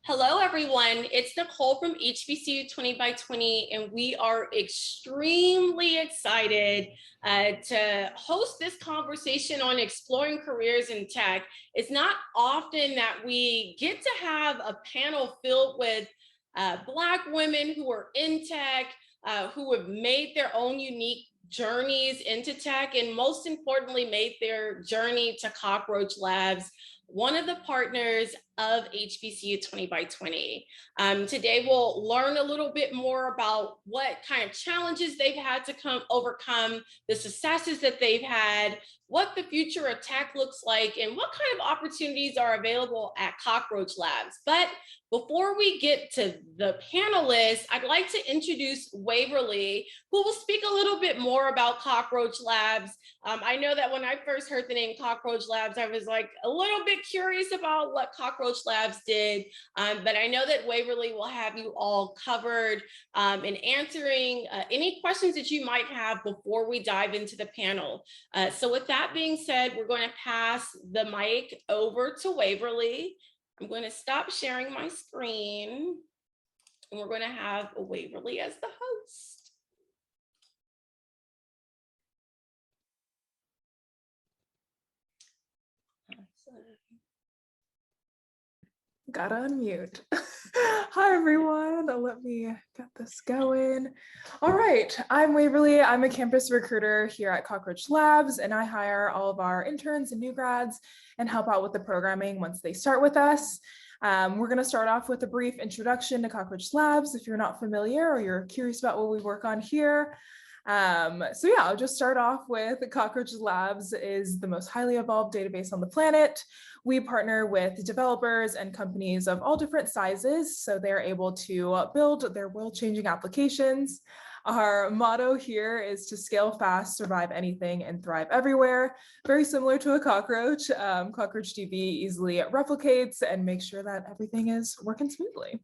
Hello, everyone. It's Nicole from HBCU 20x20, and we are extremely excited to host this conversation on exploring careers in tech. It's not often that we get to have a panel filled with Black women who are in tech, who have made their own unique journeys into tech, and most importantly, made their journey to Cockroach Labs, one of the partners of HBCU 20x20. Today, we'll learn a little bit more about what kind of challenges they've had to overcome, the successes that they've had, what the future of tech looks like, and what kind of opportunities are available at Cockroach Labs. But before we get to the panelists, I'd like to introduce Waverly, who will speak a little bit more about Cockroach Labs. I know that when I first heard the name Cockroach Labs, I was like a little bit curious about what Cockroach Labs did, but I know that Waverly will have you all covered in answering any questions that you might have before we dive into the panel. So with that being said, we're going to pass the mic over to Waverly. I'm going to stop sharing my screen, and we're going to have Waverly as the host. Gotta unmute. Hi, everyone. Let me get this going. All right, I'm Waverly. I'm a campus recruiter here at Cockroach Labs, and I hire all of our interns and new grads and help out with the programming once they start with us. We're going to start off with a brief introduction to Cockroach Labs if you're not familiar or you're curious about what we work on here. So yeah, I'll just start off with Cockroach Labs is the most highly evolved database on the planet. We partner with developers and companies of all different sizes, so they're able to build their world-changing applications. Our motto here is to scale fast, survive anything, and thrive everywhere. Very similar to a cockroach. Cockroach DB easily replicates and makes sure that everything is working smoothly.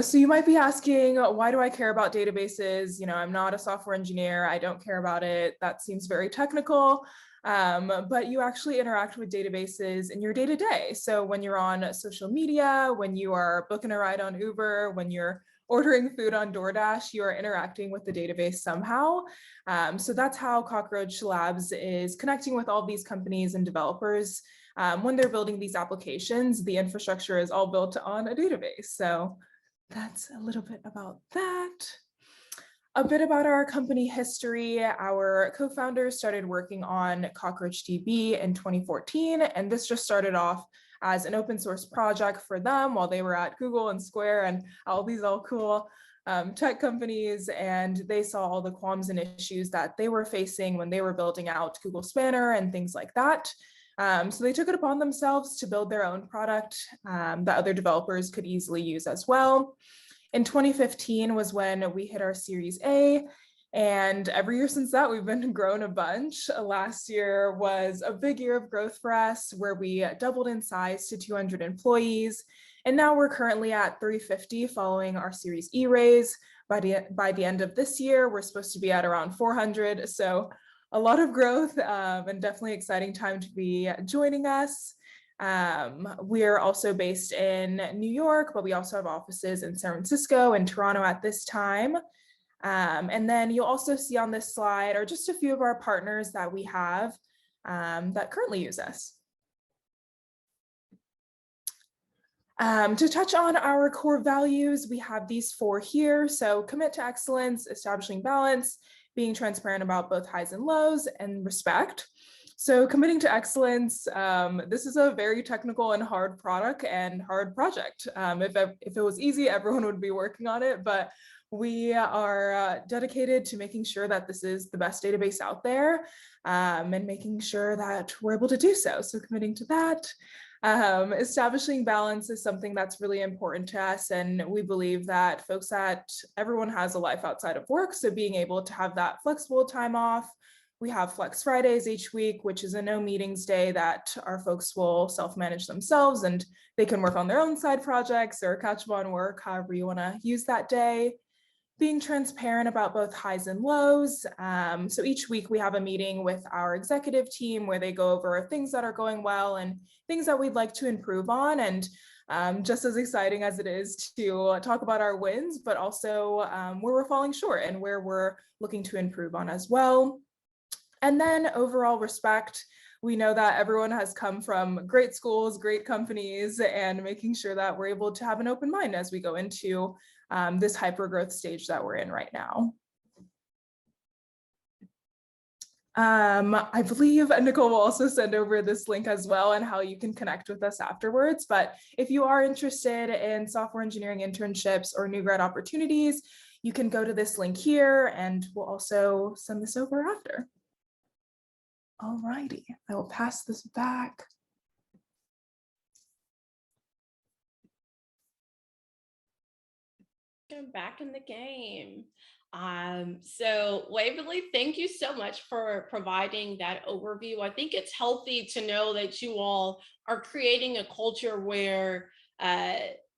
So you might be asking, why do I care about databases? You know, I'm not a software engineer. I don't care about it. That seems very technical. But you actually interact with databases in your day-to-day. So when you're on social media, when you are booking a ride on Uber, when you're ordering food on DoorDash, you are interacting with the database somehow. So that's how Cockroach Labs is connecting with all these companies and developers. When they're building these applications, the infrastructure is all built on a database. So that's a little bit about that. A bit about our company history. Our co-founders started working on Cockroach DB in 2014, and this just started off as an open source project for them while they were at Google and Square and all these cool tech companies, and they saw all the qualms and issues that they were facing when they were building out Google Spanner and things like that. So they took it upon themselves to build their own product that other developers could easily use as well. In 2015 was when we hit our Series A, and every year since that, we've been growing a bunch. Last year was a big year of growth for us, where we doubled in size to 200 employees, and now we're currently at 350 following our Series E raise. By the end of this year, we're supposed to be at around 400, so a lot of growth and definitely exciting time to be joining us. We're also based in New York, but we also have offices in San Francisco and Toronto at this time. And then you'll also see on this slide are just a few of our partners that we have that currently use us. To touch on our core values, we have these 4 here. So commit to excellence, establishing balance, being transparent about both highs and lows, and respect. So committing to excellence, this is a very technical and hard product and hard project. If it was easy, everyone would be working on it, but we are dedicated to making sure that this is the best database out there and making sure that we're able to do so. So committing to that. Establishing balance is something that's really important to us, and we believe that everyone has a life outside of work, so being able to have that flexible time off. We have Flex Fridays each week, which is a no meetings day that our folks will self-manage themselves, and they can work on their own side projects or catch up on work, however you want to use that day. being transparent about both highs and lows. So each week we have a meeting with our executive team where they go over things that are going well and things that we'd like to improve on. And just as exciting as it is to talk about our wins, but also where we're falling short and where we're looking to improve on as well. And then overall respect. We know that everyone has come from great schools, great companies, and making sure that we're able to have an open mind as we go into this hypergrowth stage that we're in right now. I believe Nicole will also send over this link as well and how you can connect with us afterwards. But if you are interested in software engineering internships or new grad opportunities, you can go to this link here, and we'll also send this over after. All righty, I will pass this back. I'm back in the game. So Waverly, thank you so much for providing that overview. I think it's healthy to know that you all are creating a culture where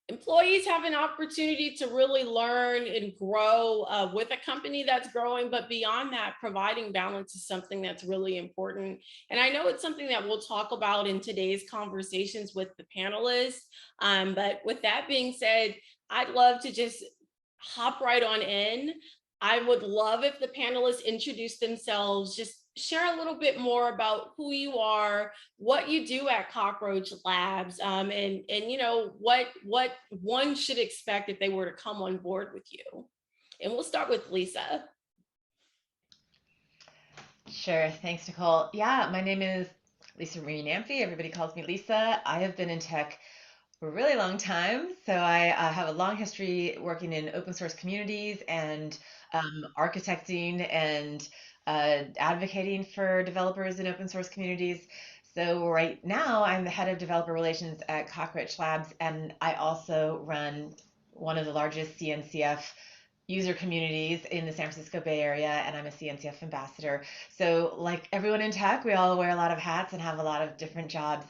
employees have an opportunity to really learn and grow with a company that's growing, but beyond that, providing balance is something that's really important. And I know it's something that we'll talk about in today's conversations with the panelists. But with that being said, I'd love to just hop right on in. I would love if the panelists introduce themselves, just share a little bit more about who you are, what you do at Cockroach Labs, and you know what one should expect if they were to come on board with you. And we'll start with Lisa. Sure, thanks, Nicole. Yeah, my name is Lisa Marie Namphy. Everybody calls me Lisa. I have been in tech for a really long time. So I have a long history working in open source communities and architecting and advocating for developers in open source communities. So right now I'm the head of developer relations at Cockroach Labs, and I also run one of the largest CNCF user communities in the San Francisco Bay Area, and I'm a CNCF ambassador. So like everyone in tech, we all wear a lot of hats and have a lot of different jobs.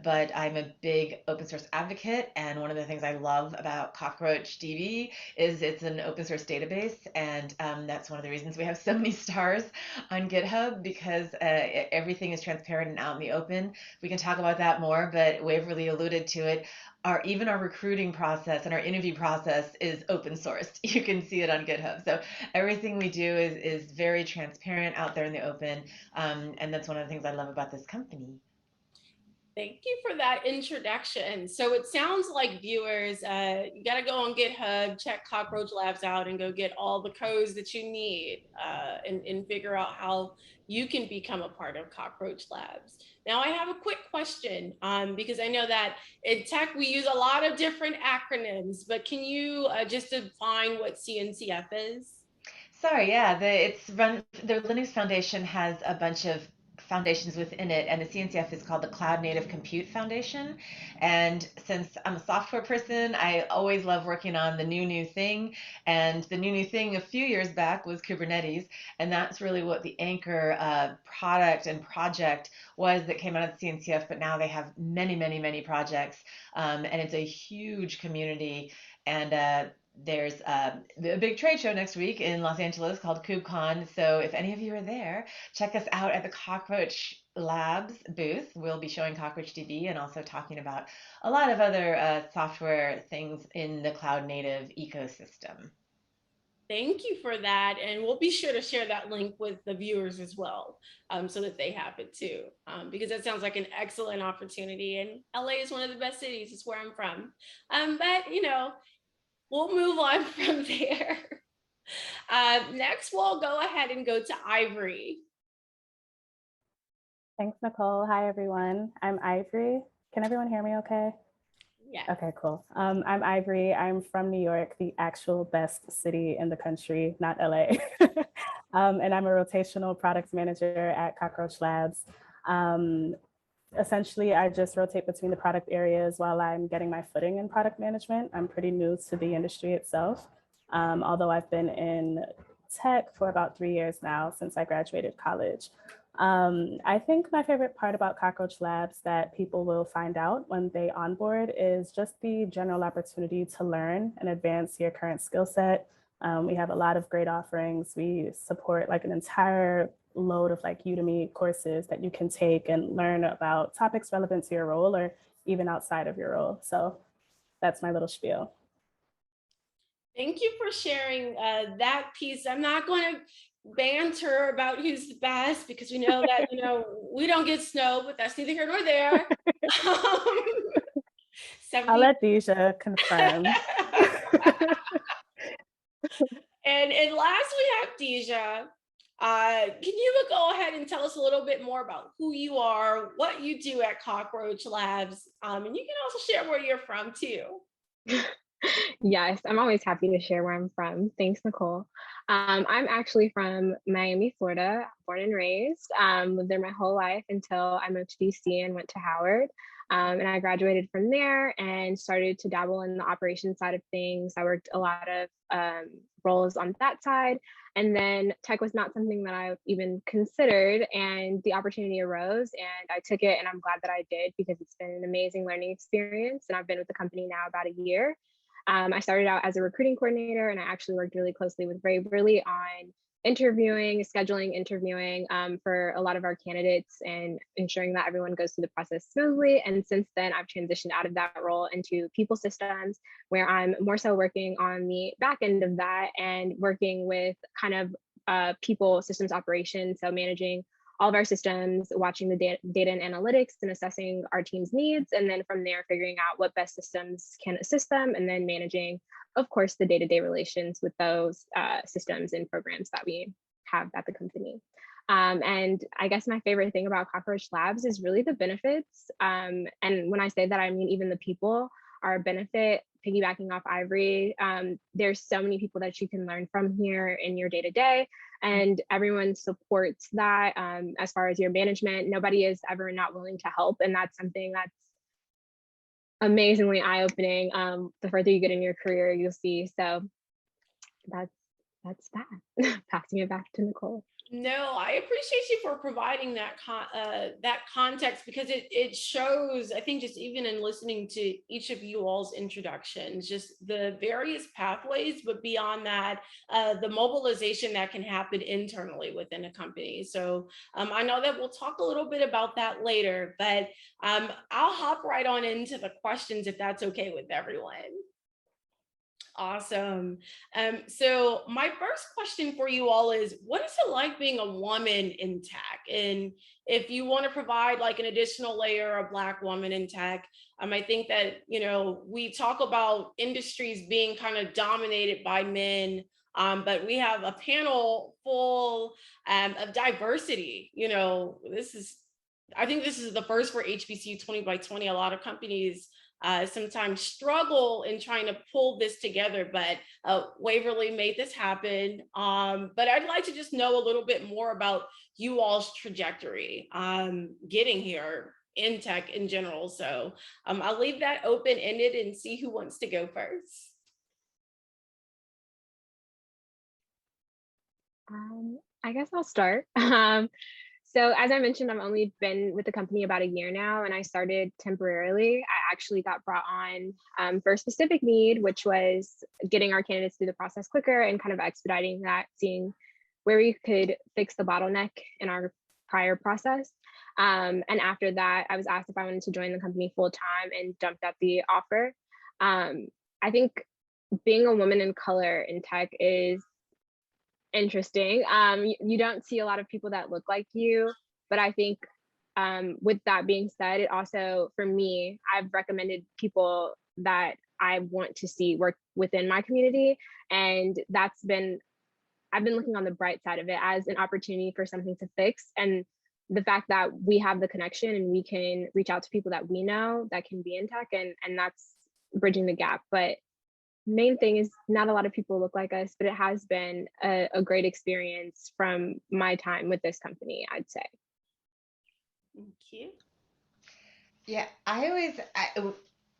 But I'm a big open source advocate, and one of the things I love about Cockroach DB is it's an open source database, and that's one of the reasons we have so many stars on GitHub, because everything is transparent and out in the open. We can talk about that more, but Waverly alluded to it. Even our recruiting process and our interview process is open sourced. You can see it on GitHub. So everything we do is very transparent out there in the open. And that's one of the things I love about this company. Thank you for that introduction. So it sounds like viewers, you got to go on GitHub, check Cockroach Labs out, and go get all the codes that you need and figure out how you can become a part of Cockroach Labs. Now, I have a quick question because I know that in tech, we use a lot of different acronyms, but can you just define what CNCF is? Sorry, yeah, the Linux Foundation has a bunch of foundations within it, and the CNCF is called the Cloud Native Compute Foundation. And since I'm a software person, I always love working on the new thing. And the new thing a few years back was Kubernetes, and that's really what the anchor product and project was that came out of the CNCF. But now they have many projects, and it's a huge community. And there's a big trade show next week in Los Angeles called KubeCon. So if any of you are there, check us out at the Cockroach Labs booth. We'll be showing Cockroach DB and also talking about a lot of other software things in the cloud native ecosystem. Thank you for that. And we'll be sure to share that link with the viewers as well, so that they have it too, because that sounds like an excellent opportunity. And LA is one of the best cities. It's where I'm from. But, you know, we'll move on from there. Next, we'll go ahead and go to Ivory. Thanks, Nicole. Hi, everyone. I'm Ivory. Can everyone hear me okay? Yeah. Okay, cool. I'm Ivory. I'm from New York, the actual best city in the country, not LA. And I'm a rotational product manager at Cockroach Labs. Essentially, I just rotate between the product areas while I'm getting my footing in product management. I'm pretty new to the industry itself, although I've been in tech for about 3 years now since I graduated college. I think my favorite part about Cockroach Labs that people will find out when they onboard is just the general opportunity to learn and advance your current skill set, We have a lot of great offerings. We support like an entire load of like Udemy courses that you can take and learn about topics relevant to your role or even outside of your role. So that's my little spiel. Thank you for sharing that piece. I'm not going to banter about who's the best because we know that, we don't get snow, but that's neither here nor there. I'll let Dijah confirm. And last we have Dijah. Can you go ahead and tell us a little bit more about who you are, what you do at Cockroach Labs, and you can also share where you're from too. Yes, I'm always happy to share where I'm from. Thanks, Nicole. I'm actually from Miami, Florida, born and raised. Lived there my whole life until I moved to DC and went to Howard. And I graduated from there and started to dabble in the operations side of things. I worked a lot of roles on that side. And then tech was not something that I even considered. And the opportunity arose and I took it. And I'm glad that I did because it's been an amazing learning experience. And I've been with the company now about a year. I started out as a recruiting coordinator and I actually worked really closely with Waverly on scheduling interviewing for a lot of our candidates and ensuring that everyone goes through the process smoothly. And since then, I've transitioned out of that role into people systems, where I'm more so working on the back end of that and working with kind of people systems operations. So managing all of our systems, watching the data and analytics and assessing our team's needs. And then from there, figuring out what best systems can assist them and then managing, of course, the day-to-day relations with those systems and programs that we have at the company. And I guess my favorite thing about Cockroach Labs is really the benefits. And when I say that, I mean, even the people are a benefit. Piggybacking off Ivory, there's so many people that you can learn from here in your day-to-day, and everyone supports that. As far as your management, nobody is ever not willing to help, and that's something that's amazingly eye-opening. The further you get in your career, you'll see. So that's that. Passing it back to Nicole. No, I appreciate you for providing that context because it shows, I think, just even in listening to each of you all's introductions, just the various pathways, but beyond that, the mobilization that can happen internally within a company. So I know that we'll talk a little bit about that later, but I'll hop right on into the questions if that's okay with everyone. Awesome. So my first question for you all is, what is it like being a woman in tech? And if you want to provide like an additional layer of Black woman in tech, I think that, we talk about industries being kind of dominated by men, but we have a panel full of diversity. I think this is the first for HBCU 20x20. A lot of companies sometimes struggle in trying to pull this together, but Waverly made this happen. But I'd like to just know a little bit more about you all's trajectory getting here in tech in general. So I'll leave that open-ended and see who wants to go first. I guess I'll start. So as I mentioned, I've only been with the company about a year now, and I started temporarily. I actually got brought on for a specific need, which was getting our candidates through the process quicker and kind of expediting that, seeing where we could fix the bottleneck in our prior process. And after that, I was asked if I wanted to join the company full time and jumped at the offer. I think being a woman in color in tech is interesting. You don't see a lot of people that look like you, but I think with that being said, it also, for me, I've recommended people that I want to see work within my community. And I've been looking on the bright side of it as an opportunity for something to fix. And the fact that we have the connection and we can reach out to people that we know that can be in tech, and that's bridging the gap. But main thing is not a lot of people look like us, but it has been a great experience from my time with this company, I'd say. Thank you. Yeah,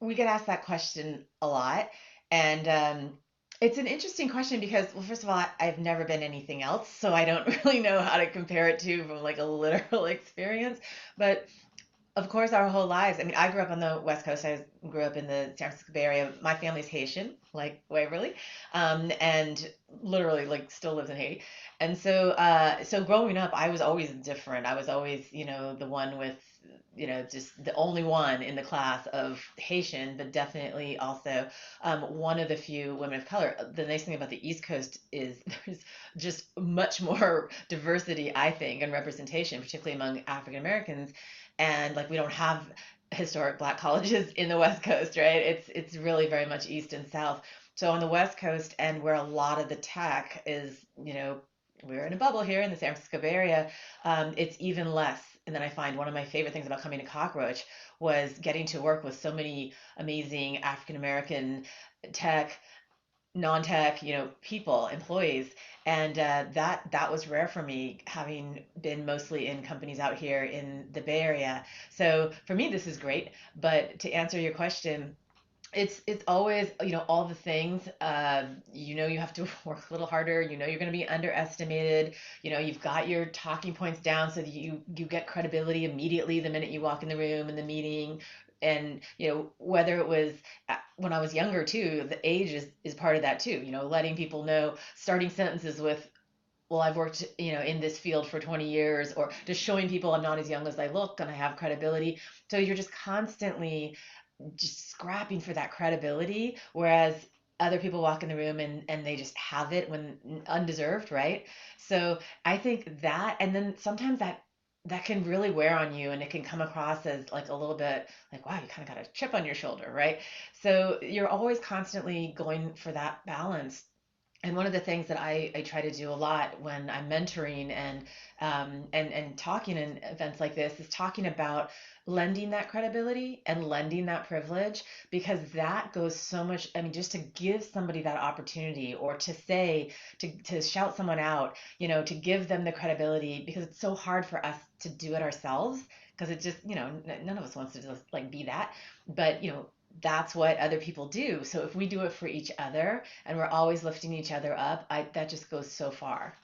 we get asked that question a lot. And it's an interesting question because, well, first of all, I've never been anything else, so I don't really know how to compare it to from like a literal experience. But Of course, our whole lives. I mean, I grew up on the West Coast. I grew up in the San Francisco Bay Area. My family's Haitian, like Waverly, and literally like still lives in Haiti. And so growing up, I was always different. I was always, the one with, just the only one in the class of Haitian, but definitely also one of the few women of color. The nice thing about the East Coast is there's just much more diversity, I think, and representation, particularly among African Americans. And like we don't have historic Black colleges in the West Coast, right? It's really very much East and South. So on the West Coast, and where a lot of the tech is, we're in a bubble here in the San Francisco Bay Area, it's even less. And then I find one of my favorite things about coming to Cockroach was getting to work with so many amazing African American tech, non-tech, people, employees, and that was rare for me, having been mostly in companies out here in the Bay Area. So for me, this is great. But to answer your question, it's always, all the things, you have to work a little harder, you're going to be underestimated, you've got your talking points down so that you get credibility immediately the minute you walk in the room in the meeting. And whether it was when I was younger too, the age is part of that too, letting people know, starting sentences with, well, I've worked, in this field for 20 years, or just showing people I'm not as young as I look and I have credibility. So you're just constantly just scrapping for that credibility, whereas other people walk in the room and they just have it when undeserved, right? So I think that, and then sometimes that can really wear on you, and it can come across as like a little bit like, wow, you kind of got a chip on your shoulder, right? So you're always constantly going for that balance. And one of the things that I try to do a lot when I'm mentoring and talking in events like this is talking about lending that credibility and lending that privilege, because that goes so much. I mean, just to give somebody that opportunity, or to say, to shout someone out, to give them the credibility, because it's so hard for us to do it ourselves, because it just, none of us wants to just like be that. But that's what other people do. So if we do it for each other and we're always lifting each other up, that just goes so far.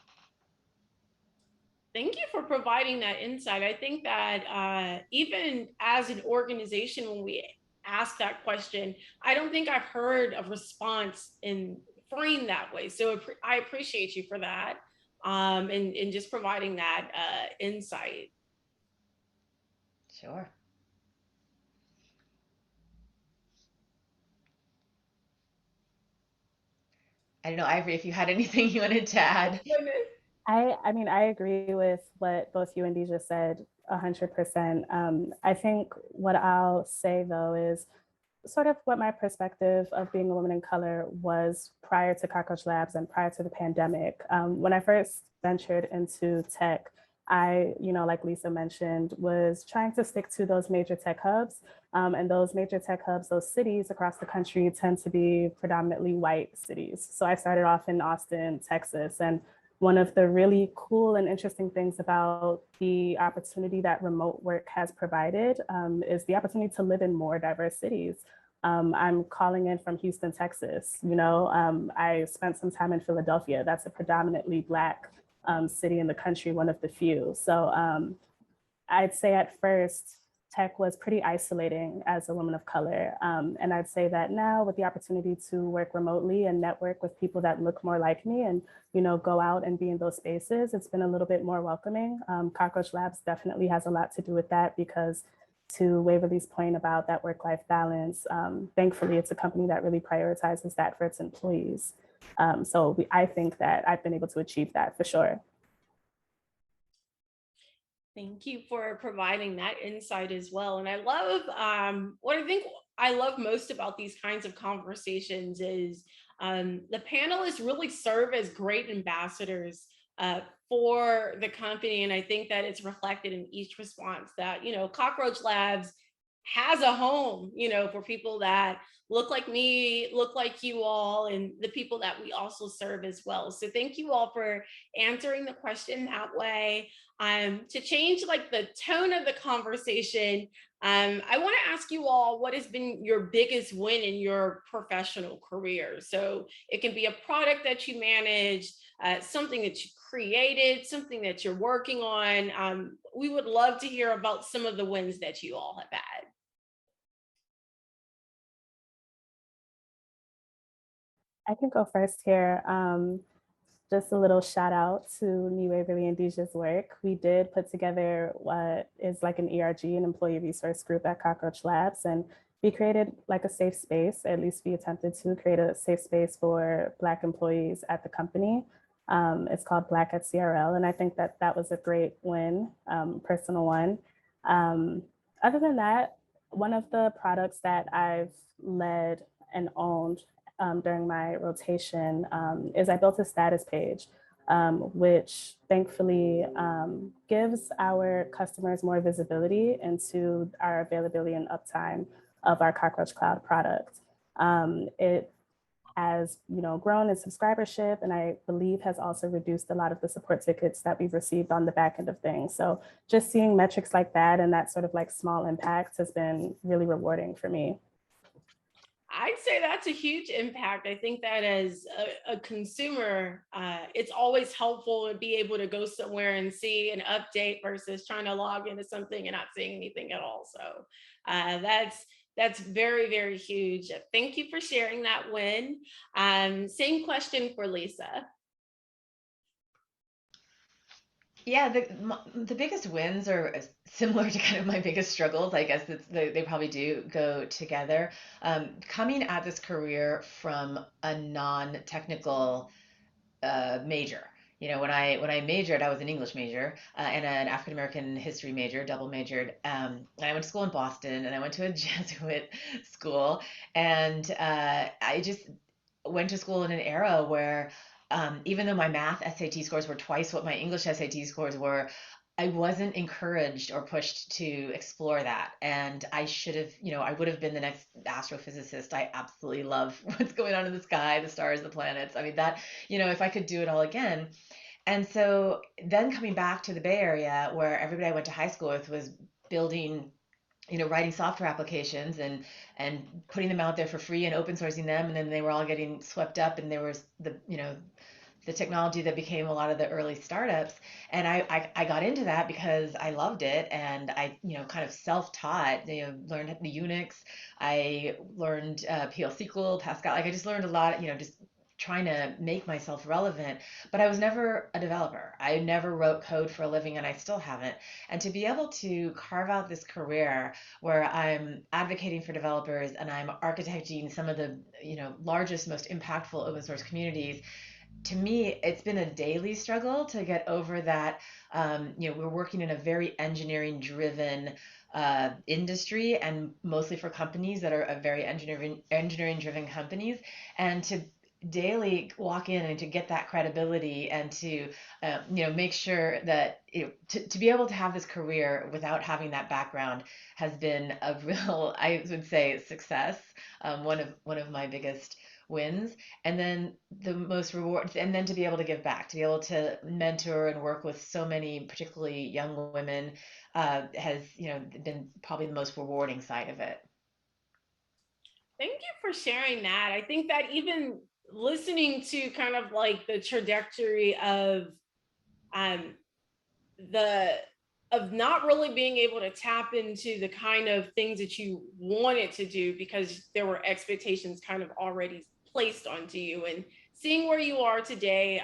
Thank you for providing that insight. I think that even as an organization, when we ask that question, I don't think I've heard a response in framed that way. So I appreciate you for that, and just providing that insight. Sure. I don't know, Ivory, if you had anything you wanted to add. I mean, I agree with what both you and Dijah said 100%. I think what I'll say though is sort of what my perspective of being a woman in color was prior to Cockroach Labs and prior to the pandemic. When I first ventured into tech, I, like Lisa mentioned, was trying to stick to those major tech hubs. And those major tech hubs, those cities across the country tend to be predominantly white cities. So I started off in Austin, Texas. And one of the really cool and interesting things about the opportunity that remote work has provided is the opportunity to live in more diverse cities. I'm calling in from Houston, Texas. I spent some time in Philadelphia. That's a predominantly Black city in the country, one of the few. So I'd say at first, tech was pretty isolating as a woman of color. And I'd say that now, with the opportunity to work remotely and network with people that look more like me and, go out and be in those spaces, it's been a little bit more welcoming. Cockroach Labs definitely has a lot to do with that, because to Waverly's point about that work-life balance, thankfully, it's a company that really prioritizes that for its employees. So I think that I've been able to achieve that for sure. Thank you for providing that insight as well. And I love what I think I love most about these kinds of conversations is the panelists really serve as great ambassadors for the company. And I think that it's reflected in each response that, Cockroach Labs has a home, for people that look like me, look like you all, and the people that we also serve as well. So thank you all for answering the question that way. To change like the tone of the conversation, I want to ask you all what has been your biggest win in your professional career. So it can be a product that you managed, something that you created, something that you're working on. We would love to hear about some of the wins that you all have had. I can go first here. Just a little shout out to me, Waverly, and Dijah's work. We did put together what is like an ERG, an employee resource group at Cockroach Labs, and we created like a safe space, at least we attempted to create a safe space for Black employees at the company. It's called Black at CRL, and I think that that was a great win, personal one. Other than that, one of the products that I've led and owned during my rotation is I built a status page, which thankfully gives our customers more visibility into our availability and uptime of our Cockroach Cloud product. It has grown in subscribership, and I believe has also reduced a lot of the support tickets that we've received on the back end of things. So just seeing metrics like that and that sort of like small impact has been really rewarding for me. I'd say that's a huge impact. I think that as a consumer, it's always helpful to be able to go somewhere and see an update versus trying to log into something and not seeing anything at all. So that's very, very huge. Thank you for sharing that win. Same question for Lisa. Yeah, the biggest wins are similar to kind of my biggest struggles. I guess they probably do go together. Coming at this career from a non-technical major. When I majored, I was an English major and an African American history major, double majored. And I went to school in Boston, and I went to a Jesuit school, and I just went to school in an era where even though my math SAT scores were twice what my English SAT scores were, I wasn't encouraged or pushed to explore that. And I should have, I would have been the next astrophysicist. I absolutely love what's going on in the sky, the stars, the planets. I mean, that, if I could do it all again. And so then coming back to the Bay Area, where everybody I went to high school with was building, writing software applications and putting them out there for free and open sourcing them. And then they were all getting swept up, and there was the technology that became a lot of the early startups. And I got into that because I loved it, and I kind of self-taught, learned the Unix, I learned PL SQL, Pascal, like I just learned a lot, just trying to make myself relevant. But I was never a developer. I never wrote code for a living, and I still haven't. And to be able to carve out this career where I'm advocating for developers and I'm architecting some of the largest, most impactful open source communities, to me, it's been a daily struggle to get over that. We're working in a very engineering driven industry, and mostly for companies that are a very engineering driven companies, and to daily walk in and to get that credibility and to make sure that to be able to have this career without having that background has been a real, I would say, success. One of my biggest wins. And then the most reward, and then to be able to give back, to be able to mentor and work with so many particularly young women has been probably the most rewarding side of it. Thank you for sharing that. I think that even listening to kind of like the trajectory of not really being able to tap into the kind of things that you wanted to do because there were expectations kind of already placed onto you, and seeing where you are today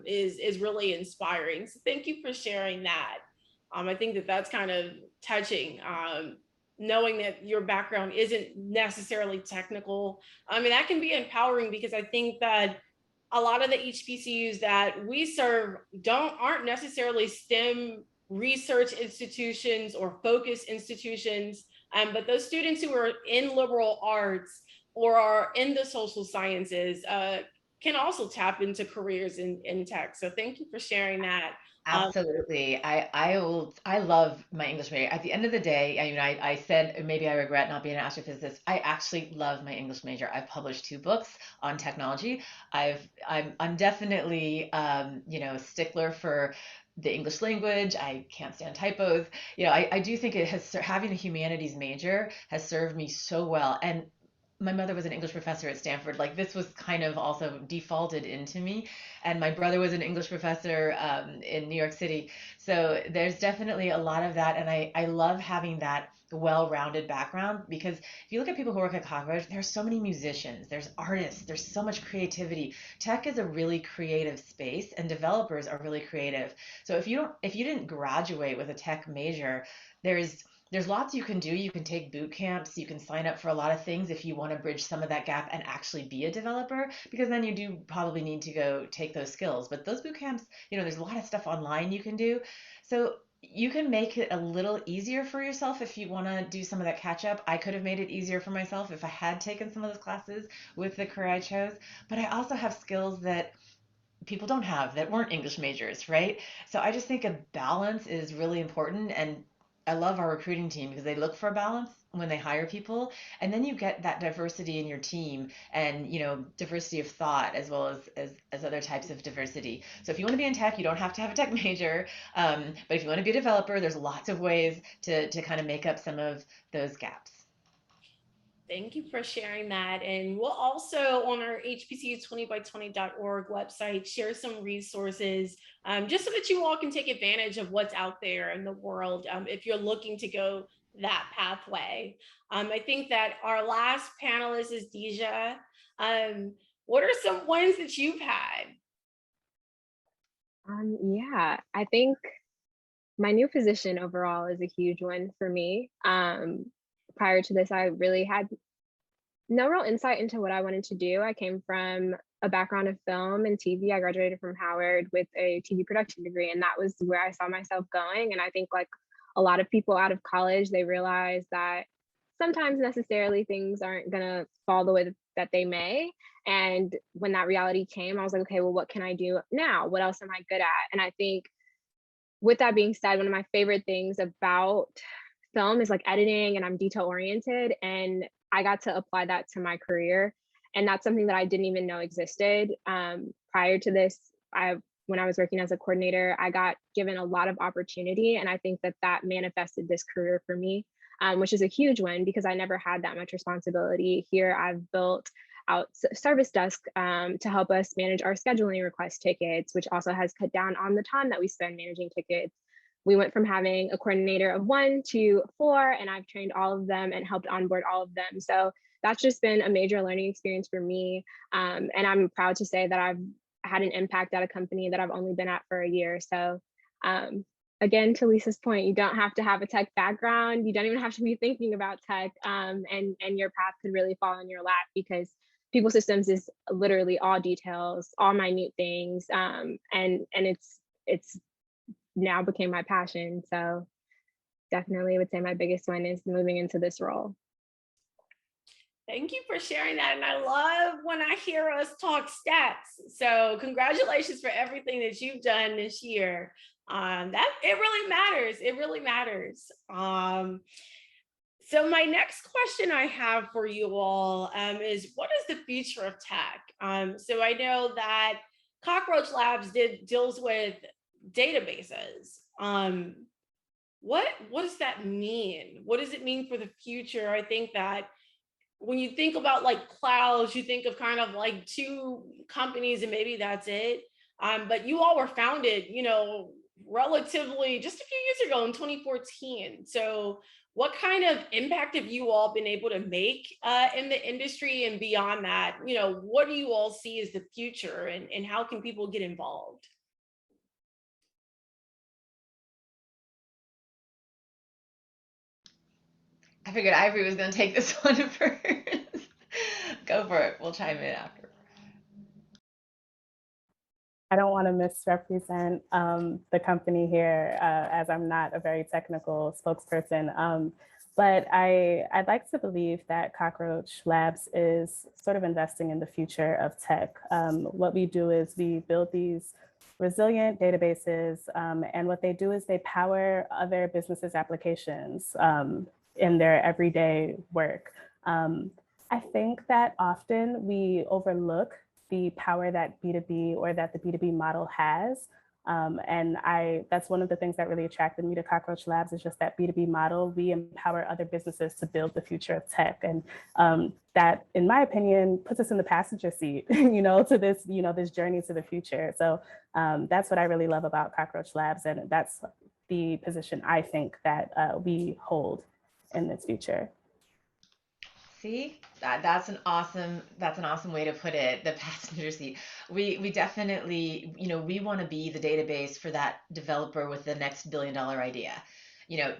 is really inspiring. So thank you for sharing that. I think that that's kind of touching, knowing that your background isn't necessarily technical. I mean, that can be empowering, because I think that a lot of the HBCUs that we serve aren't necessarily STEM research institutions or focus institutions, but those students who are in liberal arts or are in the social sciences can also tap into careers in tech. So thank you for sharing that. Absolutely. I love my English major. At the end of the day, I said maybe I regret not being an astrophysicist. I actually love my English major. I've published 2 books on technology. I'm definitely a stickler for the English language. I can't stand typos. I do think having a humanities major has served me so well. And my mother was an English professor at Stanford. Like this was kind of also defaulted into me. And my brother was an English professor in New York City. So there's definitely a lot of that. And I love having that well-rounded background, because if you look at people who work at Cockroach, there's so many musicians, there's artists, there's so much creativity. Tech is a really creative space, and developers are really creative. So if you didn't graduate with a tech major, there's lots you can do. You can take boot camps, you can sign up for a lot of things if you want to bridge some of that gap and actually be a developer, because then you do probably need to go take those skills. But those boot camps, there's a lot of stuff online you can do. So you can make it a little easier for yourself if you want to do some of that catch up. I could have made it easier for myself if I had taken some of those classes with the career I chose. But I also have skills that people don't have that weren't English majors, right? So I just think a balance is really important. And I love our recruiting team because they look for a balance when they hire people. And then you get that diversity in your team, and diversity of thought, as well as other types of diversity. So if you want to be in tech, you don't have to have a tech major. But if you want to be a developer, there's lots of ways to kind of make up some of those gaps. Thank you for sharing that. And we'll also, on our HBCU20x20.org website, share some resources just so that you all can take advantage of what's out there in the world if you're looking to go that pathway. I think that our last panelist is Dijah. What are some wins that you've had? Yeah, I think my new position overall is a huge win for me. Prior to this, I really had no real insight into what I wanted to do. I came from a background of film and TV. I graduated from Howard with a TV production degree, and that was where I saw myself going. And I think, like a lot of people out of college, they realize that sometimes necessarily things aren't gonna fall the way that they may. And when that reality came, I was like, okay, well, what can I do now? What else am I good at? And I think, with that being said, one of my favorite things about film is like editing, and I'm detail oriented, and I got to apply that to my career. And that's something that I didn't even know existed. Prior to this, when I was working as a coordinator, I got given a lot of opportunity, and I think that manifested this career for me, which is a huge win because I never had that much responsibility. Here I've built out service desk to help us manage our scheduling request tickets, which also has cut down on the time that we spend managing tickets. We went from having a coordinator of 1 to 4, and I've trained all of them and helped onboard all of them. So that's just been a major learning experience for me. And I'm proud to say that I've had an impact at a company that I've only been at for a year. So again, to Lisa's point, you don't have to have a tech background. You don't even have to be thinking about tech, and your path could really fall in your lap, because people systems is literally all details, all minute things. And it's now became my passion. So definitely would say my biggest one is moving into this role. Thank you for sharing that. And I love when I hear us talk stats. So congratulations for everything that you've done this year. That it really matters. It really matters. So my next question I have for you all is, what is the future of tech? So I know that Cockroach Labs deals with databases. What does that mean? What does it mean for the future? I think that when you think about like clouds, you think of kind of like 2 companies and maybe that's it. But you all were founded, relatively just a few years ago in 2014. So what kind of impact have you all been able to make in the industry? And beyond that, what do you all see as the future, and how can people get involved? I figured Ivory was going to take this one first. Go for it. We'll chime in after. I don't want to misrepresent the company here, as I'm not a very technical spokesperson. But I'd like to believe that Cockroach Labs is sort of investing in the future of tech. What we do is we build these resilient databases, and what they do is they power other businesses' applications in their everyday work. I think that often we overlook the power that B2B or that the B2B model has And that's one of the things that really attracted me to Cockroach Labs, is just that B2B model. We empower other businesses to build the future of tech. And that, in my opinion, puts us in the passenger seat, to this, this journey to the future. So that's what I really love about Cockroach Labs. And that's the position I think that we hold in this future. See, that's an awesome way to put it, the passenger seat. We definitely, we want to be the database for that developer with the next $1 billion idea.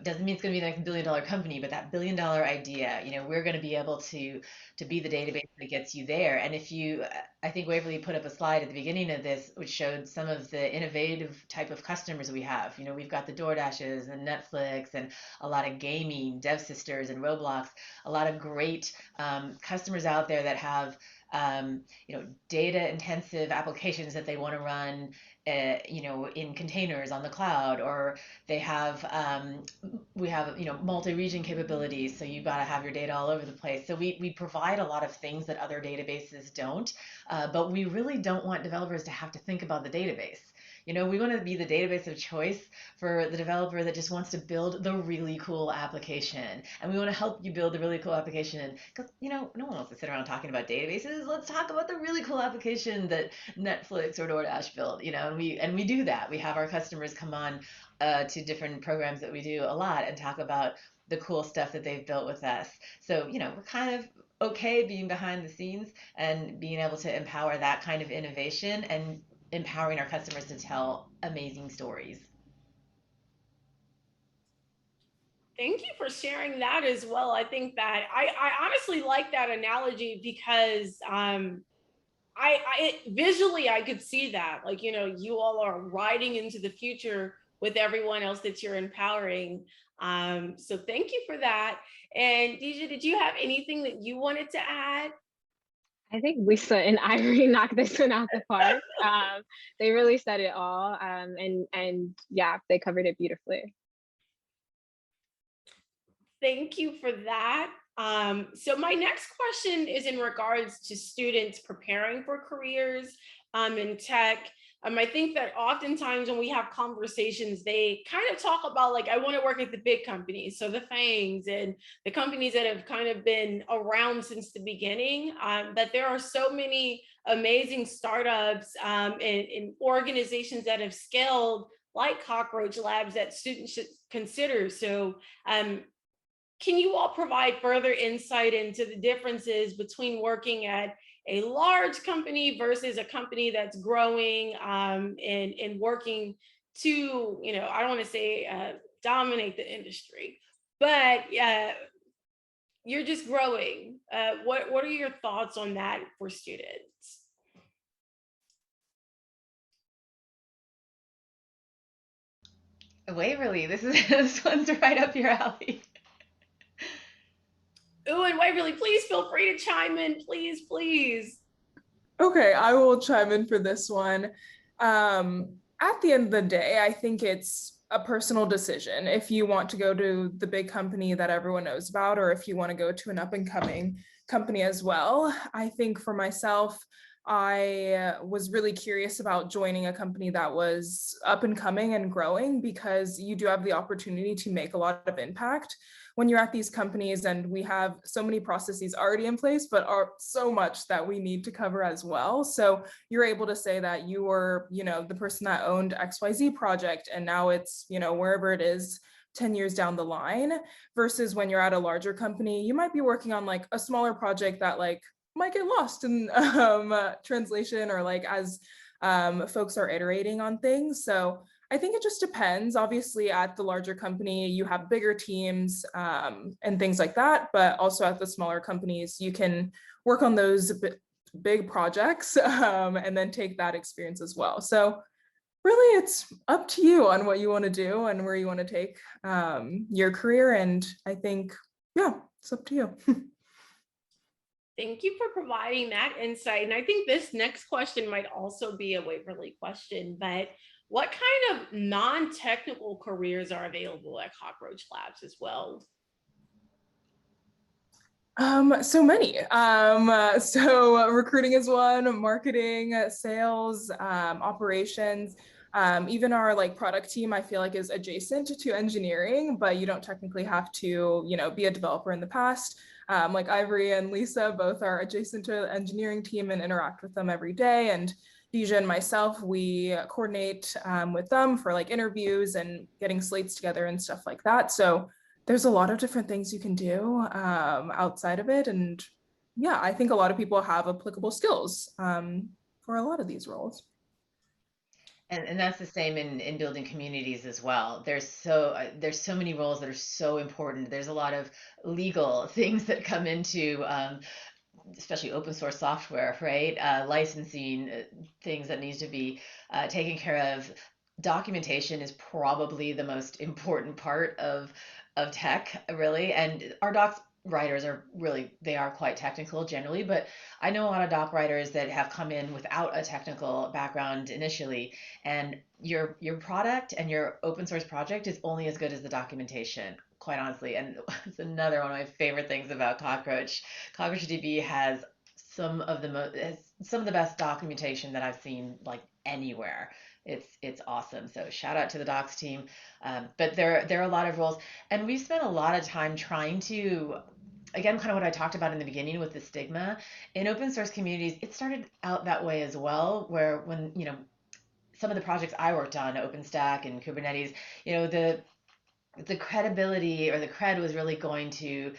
Doesn't mean it's going to be the next $1 billion company, but that $1 billion idea, we're going to be able to be the database that gets you there. And I think Waverly put up a slide at the beginning of this, which showed some of the innovative type of customers we have. We've got the DoorDashes and Netflix and a lot of gaming, Dev Sisters and Roblox, a lot of great customers out there that have data intensive applications that they want to run in containers on the cloud, or they have we have multi-region capabilities, so you've got to have your data all over the place. So we provide a lot of things that other databases don't, but we really don't want developers to have to think about the database. We want to be the database of choice for the developer that just wants to build the really cool application. And we want to help you build the really cool application because, no one wants to sit around talking about databases. Let's talk about the really cool application that Netflix or DoorDash built, and we do that. We have our customers come on to different programs that we do a lot and talk about the cool stuff that they've built with us. So, we're kind of okay being behind the scenes and being able to empower that kind of innovation and empowering our customers to tell amazing stories. Thank you for sharing that as well. I think that I honestly like that analogy because visually I could see that, like, you all are riding into the future with everyone else that you're empowering. So thank you for that. And Dijah, did you have anything that you wanted to add? I think Lisa and Ivory knocked this one out the park. They really said it all, and yeah, they covered it beautifully. Thank you for that. So my next question is in regards to students preparing for careers in tech. I think that oftentimes when we have conversations, they kind of talk about, like, I want to work at the big companies, so the FANGs and the companies that have kind of been around since the beginning, that there are so many amazing startups and organizations that have scaled, like Cockroach Labs, that students should consider. So can you all provide further insight into the differences between working at a large company versus a company that's growing and working to, I don't want to say dominate the industry, but you're just growing. What are your thoughts on that for students? Waverly, this one's right up your alley. Oh, and Waverly, please feel free to chime in, please, please. Okay, I will chime in for this one. At the end of the day, I think it's a personal decision if you want to go to the big company that everyone knows about, or if you want to go to an up-and-coming company as well. I think for myself, I was really curious about joining a company that was up and coming and growing, because you do have the opportunity to make a lot of impact when you're at these companies, and we have so many processes already in place, but are so much that we need to cover as well. So you're able to say that you were, the person that owned XYZ project, and now it's, wherever it is 10 years down the line, versus when you're at a larger company, you might be working on like a smaller project that might get lost in translation, or as folks are iterating on things. So I think it just depends. Obviously, at the larger company, you have bigger teams and things like that, but also at the smaller companies, you can work on those big projects and then take that experience as well. So really, it's up to you on what you want to do and where you want to take your career. And I think, yeah, it's up to you. Thank you for providing that insight. And I think this next question might also be a Waverly question, but what kind of non-technical careers are available at Cockroach Labs as well? So many. So recruiting is one, marketing, sales, operations. Even our like product team, I feel like is adjacent to engineering, but you don't technically have to, you know, be a developer in the past. Like Ivory and Lisa both are adjacent to the engineering team and interact with them every day. And Dijah and myself, we coordinate with them for like interviews and getting slates together and stuff like that. So there's a lot of different things you can do outside of it. And yeah, I think a lot of people have applicable skills for a lot of these roles. And that's the same in building communities as well. There's so many roles that are so important. There's a lot of legal things that come into especially open source software, right? Licensing, things that needs to be taken care of. Documentation is probably the most important part of tech, really. And our docs writers are really, they are quite technical generally, but I know a lot of doc writers that have come in without a technical background initially, and your product and your open source project is only as good as the documentation, quite honestly. And it's another one of my favorite things about Cockroach. Cockroach DB has some of the best documentation that I've seen like anywhere. It's awesome. So shout out to the docs team. But there are a lot of roles, and we've spent a lot of time trying to, again, kind of what I talked about in the beginning with the stigma in open source communities. It started out that way as well, where when, you know, some of the projects I worked on, OpenStack and Kubernetes, you know, the credibility or the cred was really going to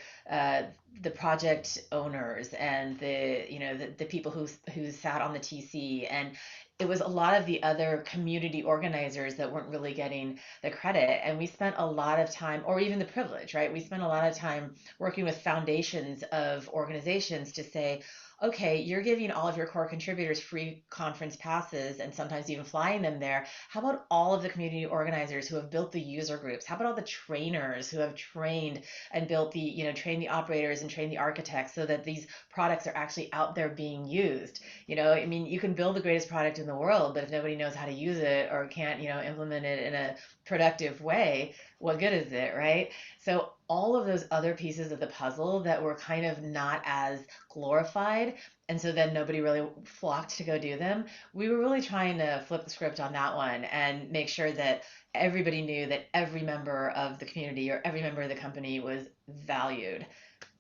the project owners and the people who sat on the TC, and it was a lot of the other community organizers that weren't really getting the credit. And we spent a lot of time, or even the privilege, right? We spent a lot of time working with foundations of organizations to say, okay, you're giving all of your core contributors free conference passes and sometimes even flying them there. How about all of the community organizers who have built the user groups? How about all the trainers who have trained and built trained the operators and trained the architects so that these products are actually out there being used? You know, I mean, you can build the greatest product in the world, but if nobody knows how to use it or can't, implement it in a productive way, what good is it, right? So all of those other pieces of the puzzle that were kind of not as glorified, and so then nobody really flocked to go do them, we were really trying to flip the script on that one and make sure that everybody knew that every member of the community or every member of the company was valued.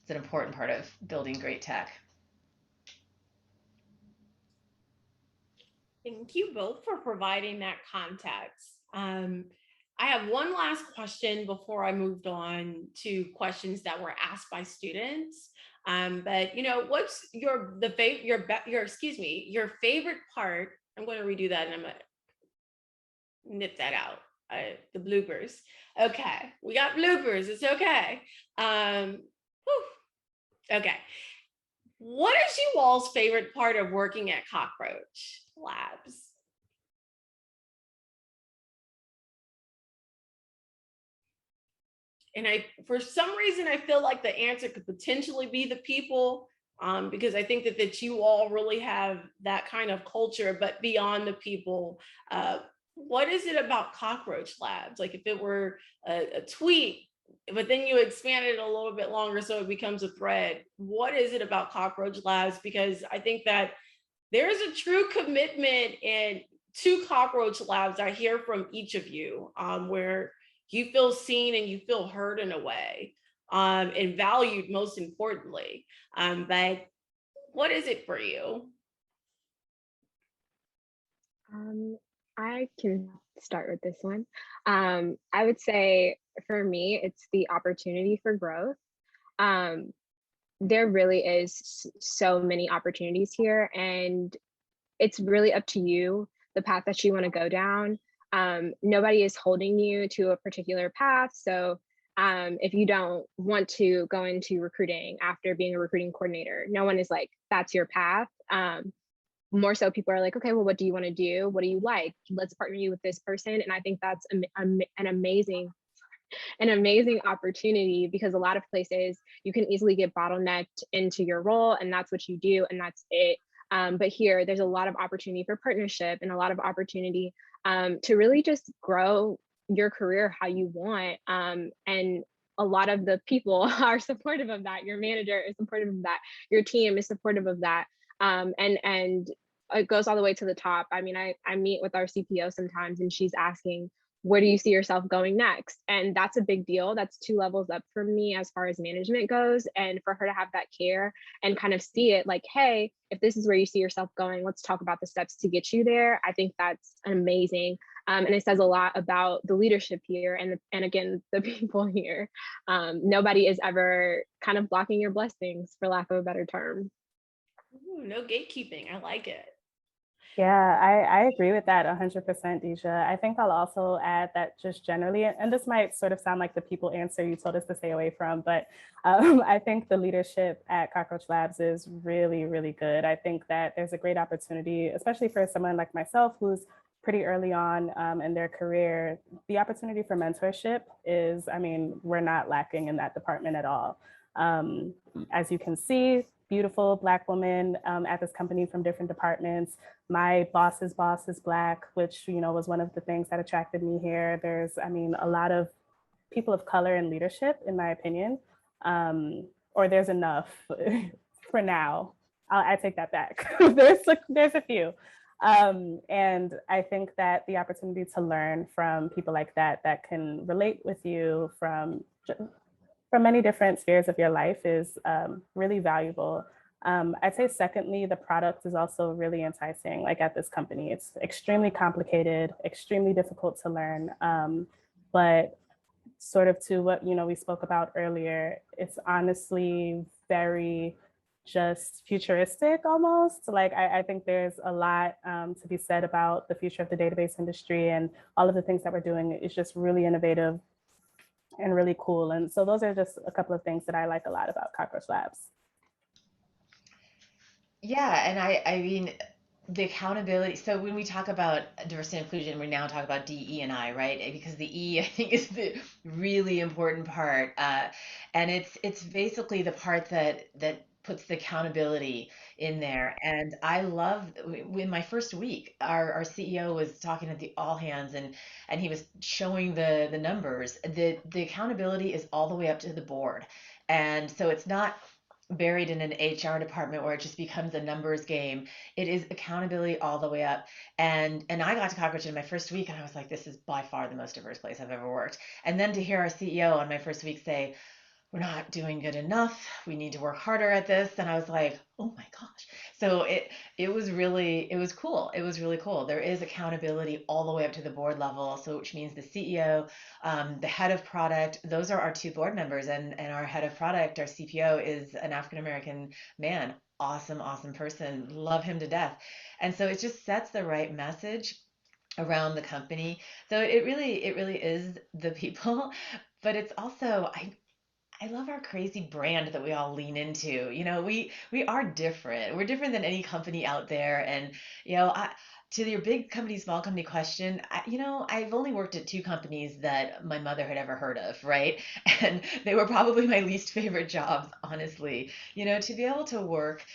It's an important part of building great tech. Thank you both for providing that context. I have one last question before I moved on to questions that were asked by students. But what's your favorite part? I'm going to redo that and I'm going to nip that out. The bloopers. Okay, we got bloopers. It's okay. Okay. What is you all's favorite part of working at Cockroach Labs? And for some reason, I feel like the answer could potentially be the people, because I think that you all really have that kind of culture, but beyond the people, what is it about Cockroach Labs? Like if it were a tweet, but then you expand it a little bit longer so it becomes a thread. What is it about Cockroach Labs? Because I think that there is a true commitment to Cockroach Labs. I hear from each of you where you feel seen and you feel heard in a way and valued, most importantly. But what is it for you? I can start with this one. I would say for me, it's the opportunity for growth. There really is so many opportunities here, and it's really up to you, the path that you want to go down. Nobody is holding you to a particular path. So if you don't want to go into recruiting after being a recruiting coordinator, no one is like, that's your path. More so people are like, okay, well, what do you want to do? What do you like? Let's partner you with this person. And I think that's an amazing opportunity, because a lot of places you can easily get bottlenecked into your role and that's what you do and that's it. But here there's a lot of opportunity for partnership and a lot of opportunity to really just grow your career how you want. And a lot of the people are supportive of that. Your manager is supportive of that. Your team is supportive of that. And it goes all the way to the top. I mean, I meet with our CPO sometimes and she's asking, where do you see yourself going next? And that's a big deal. That's 2 levels up for me as far as management goes. And for her to have that care and kind of see it like, hey, if this is where you see yourself going, let's talk about the steps to get you there. I think that's amazing. And it says a lot about the leadership here and again, the people here. Nobody is ever kind of blocking your blessings, for lack of a better term. Ooh, no gatekeeping. I like it. Yeah, I agree with that 100%, Dijah. I think I'll also add that just generally, and this might sort of sound like the people answer you told us to stay away from, but I think the leadership at Cockroach Labs is really, really good. I think that there's a great opportunity, especially for someone like myself who's pretty early on in their career. The opportunity for mentorship is, I mean, we're not lacking in that department at all. As you can see, beautiful Black women at this company from different departments. My boss's boss is Black, which, you know, was one of the things that attracted me here. There's, I mean, a lot of people of color in leadership, in my opinion, or there's enough for now. I take that back. There's a few. And I think that the opportunity to learn from people like that can relate with you from many different spheres of your life is really valuable. I'd say secondly, the product is also really enticing, like at this company. It's extremely complicated, extremely difficult to learn, but sort of to what, you know, we spoke about earlier, it's honestly very just futuristic almost. Like I think there's a lot to be said about the future of the database industry, and all of the things that we're doing is just really innovative and really cool. And so those are just a couple of things that I like a lot about Cockroach Labs. Yeah, and I mean, the accountability. So when we talk about diversity and inclusion, we now talk about D, E, and I, right? Because the E, I think, is the really important part, and it's basically the part that puts the accountability in there. And I love, in my first week, our CEO was talking at the all hands, and he was showing the numbers. The accountability is all the way up to the board, and so it's not buried in an HR department where it just becomes a numbers game. It is accountability all the way up. And I got to Cockroach in my first week and I was like, this is by far the most diverse place I've ever worked. And then to hear our CEO on my first week say, we're not doing good enough, we need to work harder at this. And I was like, oh my gosh. So it was cool. It was really cool. There is accountability all the way up to the board level. So which means the CEO, the head of product, those are our 2 board members, and our head of product, our CPO, is an African-American man. Awesome, awesome person. Love him to death. And so it just sets the right message around the company. So it really is the people, but it's also, I love our crazy brand that we all lean into. You know, we are different. We're different than any company out there. And, you know, to your big company, small company question, I've only worked at 2 companies that my mother had ever heard of, right? And they were probably my least favorite jobs, honestly. You know, to be able to work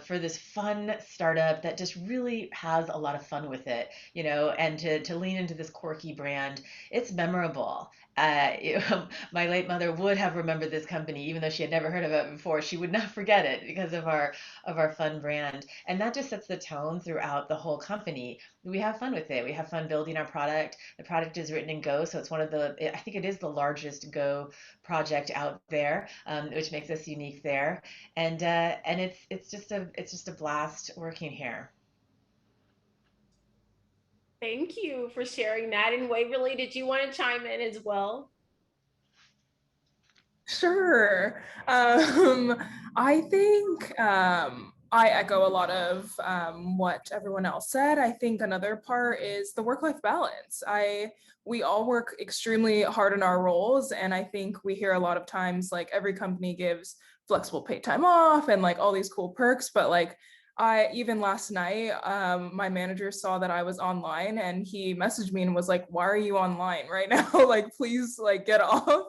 for this fun startup that just really has a lot of fun with it, you know, and to lean into this quirky brand, it's memorable. My late mother would have remembered this company, even though she had never heard of it before. She would not forget it because of our fun brand, and that just sets the tone throughout the whole company. We have fun with it. We have fun building our product. The product is written in Go, so it's one of I think it is the largest Go project out there, which makes us unique there. And it's just a blast working here. Thank you for sharing that. And Waverly, did you want to chime in as well? Sure. I think I echo a lot of what everyone else said. I think another part is the work-life balance. We all work extremely hard in our roles, and I think we hear a lot of times like every company gives flexible paid time off and like all these cool perks, but like even last night, my manager saw that I was online and he messaged me and was like, why are you online right now? Like, please like get off.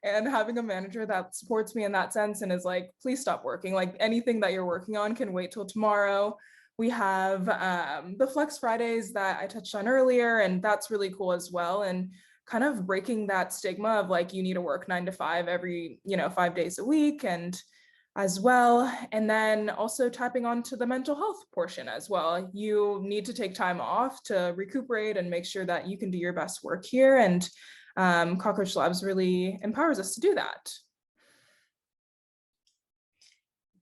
And having a manager that supports me in that sense and is like, please stop working. Like anything that you're working on can wait till tomorrow. We have the Flex Fridays that I touched on earlier, and that's really cool as well. And kind of breaking that stigma of like, you need to work 9 to 5 every, 5 days a week. And as well. And then also tapping onto the mental health portion as well. You need to take time off to recuperate and make sure that you can do your best work here. And Cockroach Labs really empowers us to do that.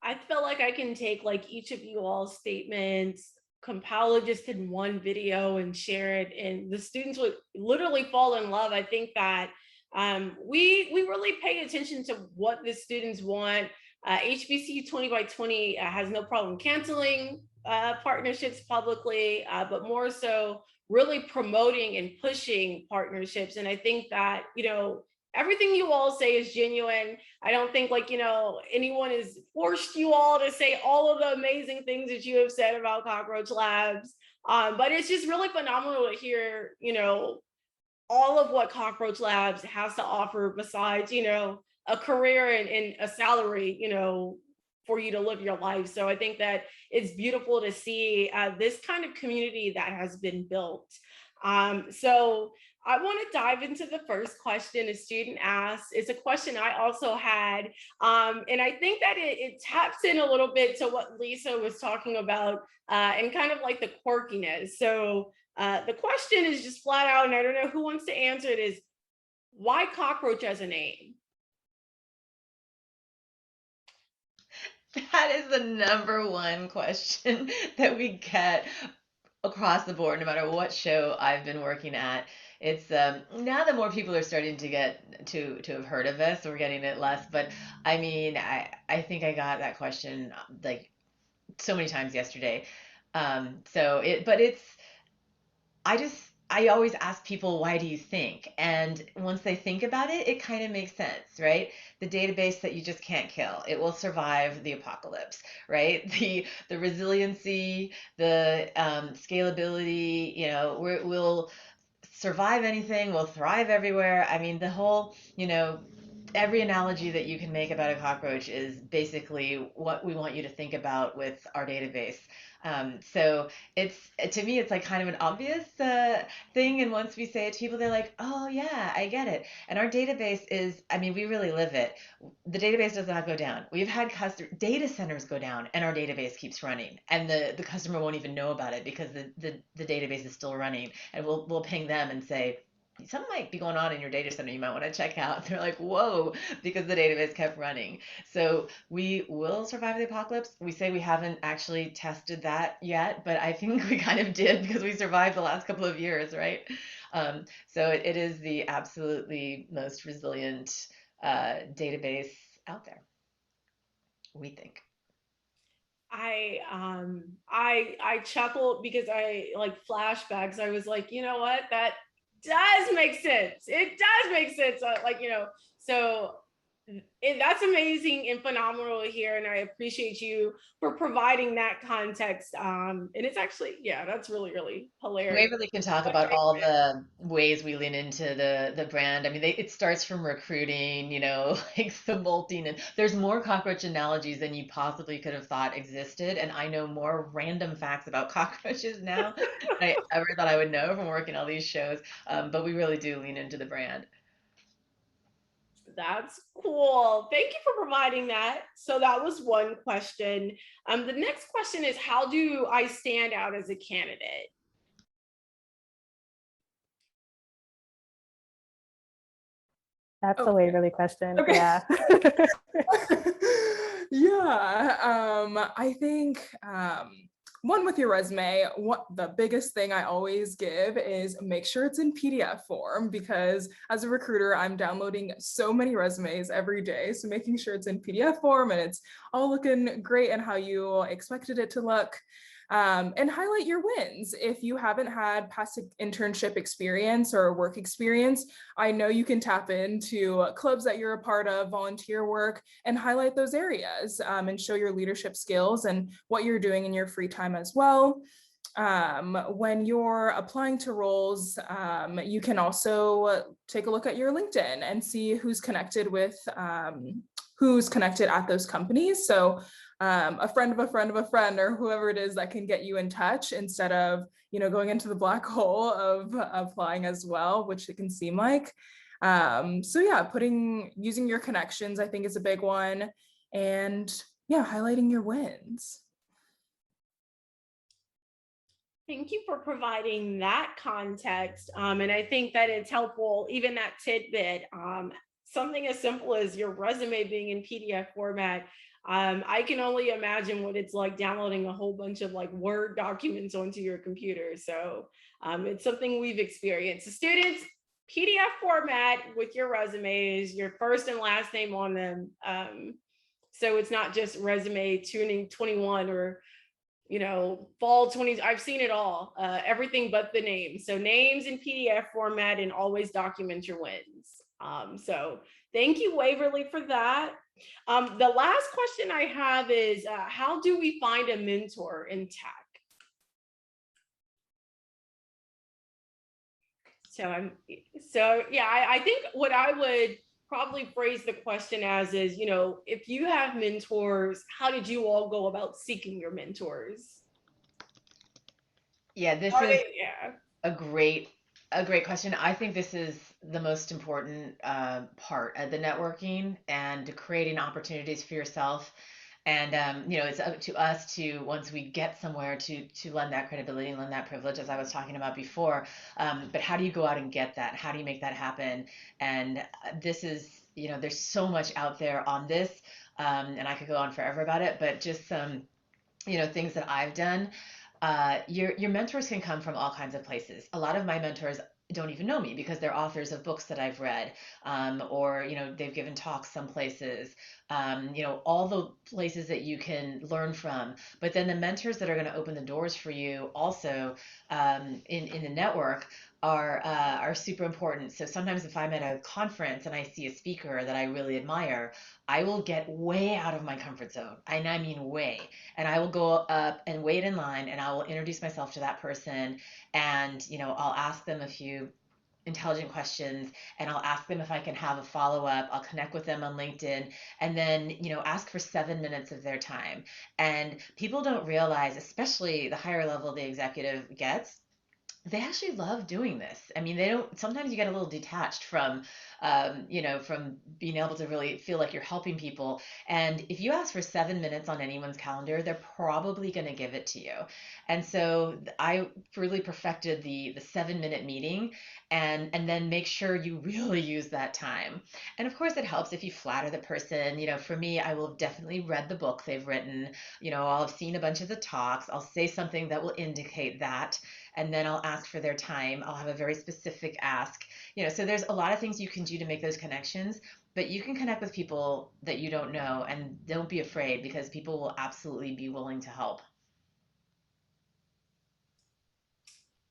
I feel like I can take like each of you all's statements, compile it just in one video and share it, and the students would literally fall in love. I think that we really pay attention to what the students want. HBCU 20x20 has no problem canceling partnerships publicly, but more so really promoting and pushing partnerships. And I think that, you know, everything you all say is genuine. I don't think like, you know, anyone has forced you all to say all of the amazing things that you have said about Cockroach Labs. But it's just really phenomenal to hear, you know, all of what Cockroach Labs has to offer besides, you know, a career and a salary, you know, for you to live your life. So I think that it's beautiful to see this kind of community that has been built. So I want to dive into the first question a student asked. It's a question I also had. And I think that it taps in a little bit to what Lisa was talking about and kind of like the quirkiness. So the question is just flat out, and I don't know who wants to answer it, is why Cockroach as a name? That is the #1 question that we get across the board, no matter what show I've been working at. It's now that more people are starting to get to have heard of us, we're getting it less. But I mean, I think I got that question like so many times yesterday. I always ask people, why do you think? And once they think about it, it kind of makes sense, right? The database that you just can't kill, it will survive the apocalypse, right? The resiliency, the scalability, you know, we'll survive anything, we'll thrive everywhere. I mean, the whole, you know, every analogy that you can make about a cockroach is basically what we want you to think about with our database. So to me, it's like kind of an obvious thing. And once we say it to people, they're like, oh yeah, I get it. And our database is, I mean, we really live it. The database does not go down. We've had data centers go down and our database keeps running, and the customer won't even know about it because the database is still running, and we'll ping them and say, something might be going on in your data center, you might want to check out. They're like, whoa, because the database kept running. So we will survive the apocalypse. We say we haven't actually tested that yet, but I think we kind of did because we survived the last couple of years, right? So it is the absolutely most resilient database out there, we think. I chuckled because I like flashbacks. I was like, you know what, that does make sense. It does make sense. Like, you know, so that's amazing and phenomenal to hear. And I appreciate you for providing that context. And it's actually, yeah, that's really, really hilarious. Waverly can talk about all the ways we lean into the brand. I mean, it starts from recruiting, you know, like the molting, and there's more cockroach analogies than you possibly could have thought existed. And I know more random facts about cockroaches now than I ever thought I would know from working all these shows. But we really do lean into the brand. That's cool. Thank you for providing that. So that was one question. The next question is, how do I stand out as a candidate? That's a Waverly question. Okay. Yeah. Yeah. I think one, with your resume, the biggest thing I always give is make sure it's in PDF form, because as a recruiter, I'm downloading so many resumes every day. So making sure it's in PDF form and it's all looking great and how you expected it to look. And highlight your wins. If you haven't had past internship experience or work experience, I know you can tap into clubs that you're a part of, volunteer work, and highlight those areas and show your leadership skills and what you're doing in your free time as well. When you're applying to roles, you can also take a look at your LinkedIn and see who's connected at those companies. So a friend of a friend of a friend, or whoever it is that can get you in touch, instead of, you know, going into the black hole of applying as well, which it can seem like. So yeah, using your connections, I think, is a big one. and yeah, highlighting your wins. Thank you for providing that context. And I think that it's helpful, even that tidbit, something as simple as your resume being in PDF format. I can only imagine what it's like downloading a whole bunch of like Word documents onto your computer. So it's something we've experienced. So students, PDF format with your resumes, your first and last name on them. So it's not just resume tuning 21 or fall 20s. I've seen it all, everything but the names. So names in PDF format, and always document your wins. So thank you, Waverly, for that. The last question I have is, how do we find a mentor in tech? I think what I would probably phrase the question as is, if you have mentors, how did you all go about seeking your mentors? Yeah, this is a great question. I think this is the most important part of the networking and creating opportunities for yourself. And it's up to us to, once we get somewhere, to lend that credibility and lend that privilege, as I was talking about before. But how do you go out and get that? How do you make that happen? And this is, there's so much out there on this, and I could go on forever about it. But just some, things that I've done. Your mentors can come from all kinds of places. A lot of my mentors don't even know me because they're authors of books that I've read, or they've given talks some places, all the places that you can learn from. But then the mentors that are going to open the doors for you also, in the network, are super important. So sometimes if I'm at a conference and I see a speaker that I really admire, I will get way out of my comfort zone, and I mean way. And I will go up and wait in line, and I will introduce myself to that person, and I'll ask them a few intelligent questions, and I'll ask them if I can have a follow-up. I'll connect with them on LinkedIn, and then ask for 7 minutes of their time. And people don't realize, especially the higher level the executive gets, they actually love doing this. I mean, they don't, sometimes you get a little detached from, from being able to really feel like you're helping people. And if you ask for 7 minutes on anyone's calendar, they're probably going to give it to you. And so I really perfected the 7 minute meeting, and then make sure you really use that time. And of course it helps if you flatter the person. For me, I will have definitely read the book they've written. I'll have seen a bunch of the talks. I'll say something that will indicate that, and then I'll ask for their time. I'll have a very specific ask. So there's a lot of things you can do to make those connections, but you can connect with people that you don't know, and don't be afraid, because people will absolutely be willing to help.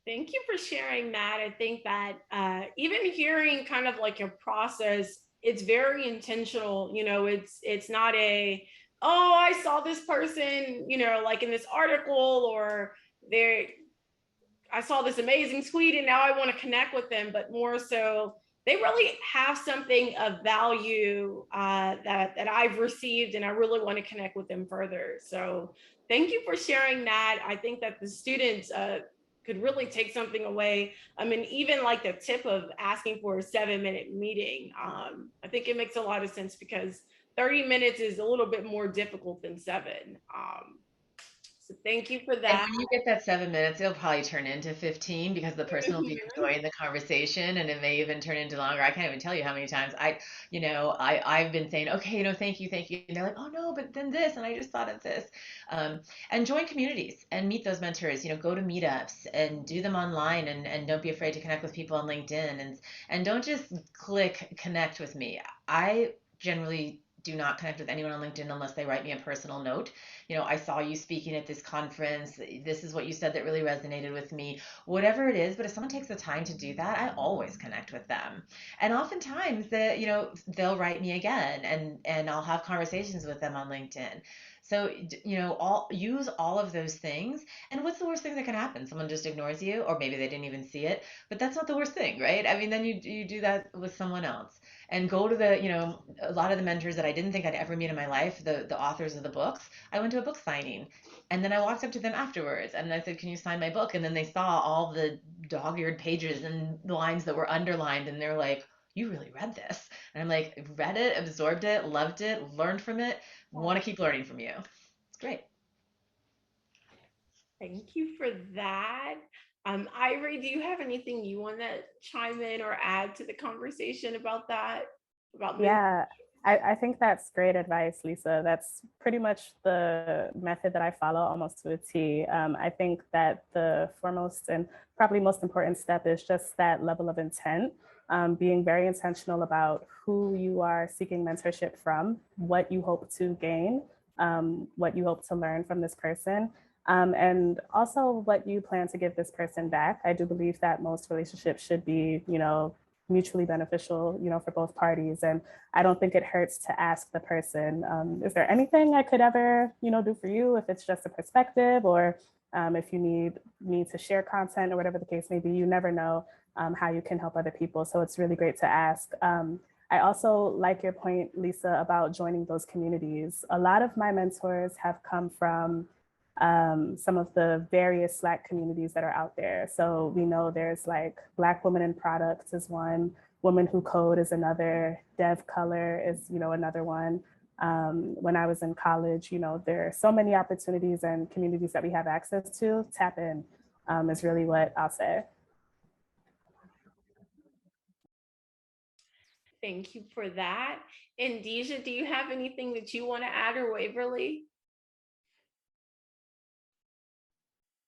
Thank you for sharing that. I think that even hearing kind of like your process, it's very intentional. It's not a, oh, I saw this person, like in this article, or I saw this amazing tweet and now I want to connect with them, but more so they really have something of value that I've received, and I really want to connect with them further. So thank you for sharing that. I think that the students could really take something away. I mean, even like the tip of asking for a 7 minute meeting. I think it makes a lot of sense, because 30 minutes is a little bit more difficult than 7. So thank you for that. And when you get that 7 minutes, it'll probably turn into 15, because the person will be enjoying the conversation, and it may even turn into longer. I can't even tell you how many times I've been saying, okay, thank you. And they're like, oh no, but then this, and I just thought of this. And join communities and meet those mentors, go to meetups and do them online, and don't be afraid to connect with people on LinkedIn, and don't just click connect with me. I generally do not connect with anyone on LinkedIn unless they write me a personal note. I saw you speaking at this conference. This is what you said that really resonated with me. Whatever it is, but if someone takes the time to do that, I always connect with them. And oftentimes they'll write me again, and I'll have conversations with them on LinkedIn. So, use all of those things. And what's the worst thing that can happen? Someone just ignores you, or maybe they didn't even see it, but that's not the worst thing, right? I mean, then you do that with someone else. And go to a lot of the mentors that I didn't think I'd ever meet in my life, the authors of the books. I went to a book signing, and then I walked up to them afterwards, and I said, can you sign my book? And then they saw all the dog-eared pages and lines that were underlined, and they're like, you really read this. And I'm like, read it, absorbed it, loved it, learned from it, want to keep learning from you. It's great. Thank you for that. Ivory, do you have anything you want to chime in or add to the conversation about that? Yeah, I think that's great advice, Lisa. That's pretty much the method that I follow almost to a T. I think that the foremost and probably most important step is just that level of intent, being very intentional about who you are seeking mentorship from, what you hope to gain, what you hope to learn from this person. And also what you plan to give this person back. I do believe that most relationships should be, mutually beneficial, for both parties. And I don't think it hurts to ask the person, is there anything I could ever, do for you, if it's just a perspective, or if you need me to share content or whatever the case may be. You never know how you can help other people. So it's really great to ask. I also like your point, Lisa, about joining those communities. A lot of my mentors have come from some of the various Slack communities that are out there. So we know there's like Black Women in Products is one, Women Who Code is another, Dev Color is, another one. When I was in college, there are so many opportunities and communities that we have access to. Tap in is really what I'll say. Thank you for that. And Dijah, do you have anything that you want to add, or Waverly?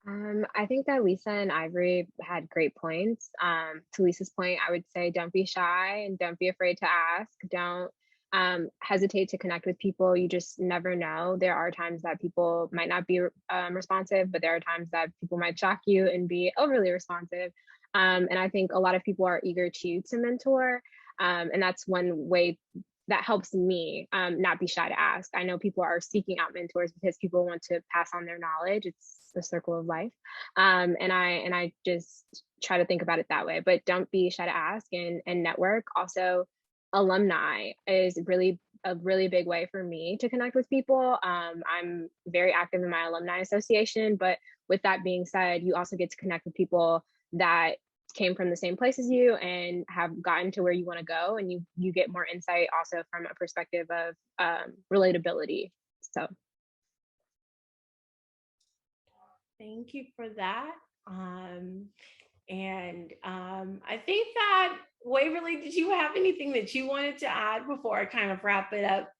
I think that Lisa and Ivory had great points. To Lisa's point, I would say don't be shy and don't be afraid to ask. Don't hesitate to connect with people. You just never know. There are times that people might not be responsive, but there are times that people might shock you and be overly responsive. And I think a lot of people are eager to mentor. And that's one way that helps me not be shy to ask. I know people are seeking out mentors because people want to pass on their knowledge. It's the circle of life. And I just try to think about it that way, but don't be shy to ask and network. Also, alumni is a really big way for me to connect with people. I'm very active in my alumni association, but with that being said, you also get to connect with people that came from the same place as you and have gotten to where you want to go, and you get more insight also from a perspective of relatability. So thank you for that. I think that, Waverly, did you have anything that you wanted to add before I kind of wrap it up?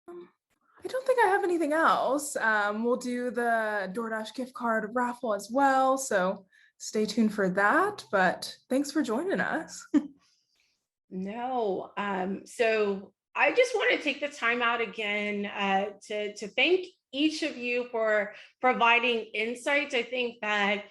I don't think I have anything else. We'll do the DoorDash gift card raffle as well, so stay tuned for that, but thanks for joining us. No, so I just want to take the time out again to thank each of you for providing insights. I think that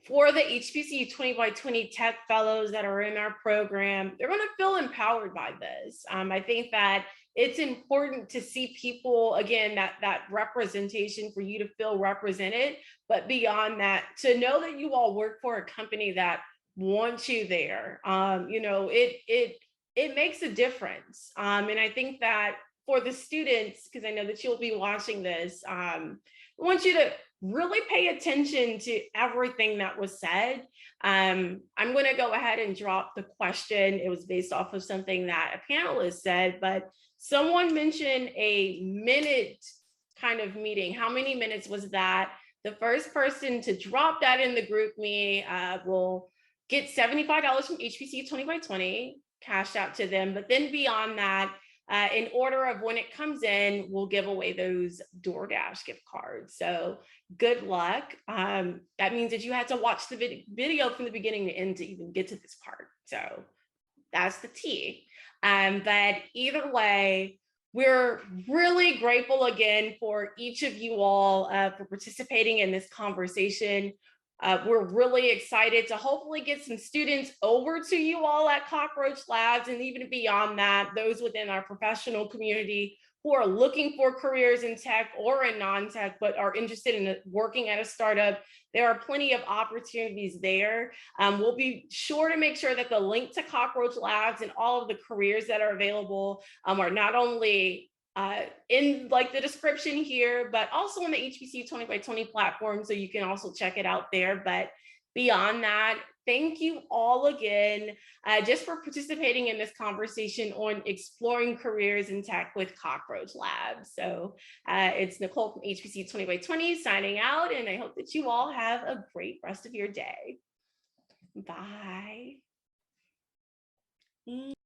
for the HBCU 20x20 Tech Fellows that are in our program, they're going to feel empowered by this. I think that it's important to see people, again, that representation, for you to feel represented, but beyond that, to know that you all work for a company that wants you there. It makes a difference. And I think that for the students, because I know that you'll be watching this, I want you to really pay attention to everything that was said. I'm going to go ahead and drop the question. It was based off of something that a panelist said, but someone mentioned a minute kind of meeting. How many minutes was that? The first person to drop that in the group me will get $75 from HBCU 20x20, cash out to them. But then beyond that, in order of when it comes in, we'll give away those DoorDash gift cards. So good luck. That means that you had to watch the video from the beginning to end to even get to this part. So that's the T. But either way, we're really grateful again for each of you all for participating in this conversation. We're really excited to hopefully get some students over to you all at Cockroach Labs, and even beyond that, those within our professional community who are looking for careers in tech or in non-tech, but are interested in working at a startup. There are plenty of opportunities there. We'll be sure to make sure that the link to Cockroach Labs and all of the careers that are available are not only in like the description here, but also on the HBCU 20x20 platform, so you can also check it out there. But Beyond that, thank you all again just for participating in this conversation on exploring careers in tech with Cockroach Labs. So it's Nicole from HBCU 20x20 signing out, and I hope that you all have a great rest of your day. Bye.